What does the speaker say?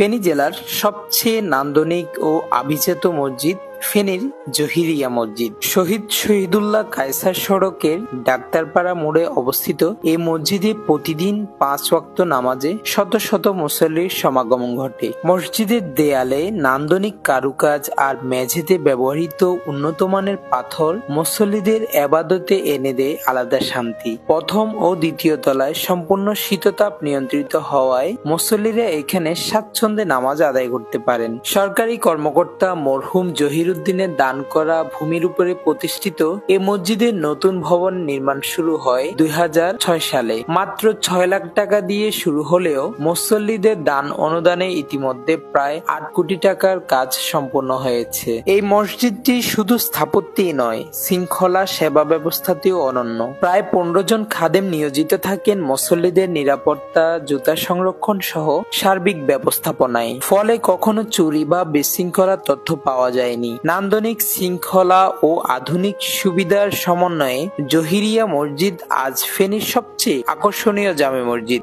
ফেনী জেলার সবচেয়ে নান্দনিক ও আভিজাত মসজিদ ফেনীর জহিরিয়া মসজিদ। শহীদ শহীদুল্লাহ কায়সার সড়কের ডাক্তারপাড়া মোড়ে অবস্থিত এই মসজিদে প্রতিদিন 5 ওয়াক্ত নামাজে শত শত মুসল্লির সমাগম ঘটে। মসজিদের দেয়ালে নান্দনিক কারুকাজ আর মেঝেতে ব্যবহৃত উন্নতমানের পাথর মুসল্লিদের ইবাদতে এনে দেয় আলাদা শান্তি। প্রথম ও দ্বিতীয় তলায় সম্পূর্ণ শীততাপ নিয়ন্ত্রিত হওয়ায় মুসল্লিরা এখানে স্বাচ্ছন্দ্যে নামাজ আদায় করতে পারেন। সরকারি কর্মকর্তা মরহুম জহিরুদ্দিনের দান করা ভূমির উপরে প্রতিষ্ঠিত এ মসজিদের নতুন ভবন নির্মাণ শুরু হয় 2006 সালে। মাত্র 6 লাখ টাকা দিয়ে শুরু হলেও মুসল্লিদের দান অনুদানে ইতিমধ্যে প্রায় 8 কোটি টাকার কাজ সম্পন্ন হয়েছে। এই মসজিদটি শুধু স্থাপত্যই নয়, শৃঙ্খলা সেবা ব্যবস্থাতেও অনন্য। প্রায় 15 জন খাদেম নিয়োজিত থাকেন মুসল্লিদের নিরাপত্তা, জুতা সংরক্ষণ সহ সার্বিক ব্যবস্থাপনায়। ফলে কখনো চুরি বা বিশৃঙ্খলার তথ্য পাওয়া যায়নি। নান্দনিক শৃঙ্খলা ও আধুনিক সুবিধার সমন্বয়ে জহিরিয়া মসজিদ আজ ফেনীর সবচেয়ে আকর্ষণীয় জামে মসজিদ।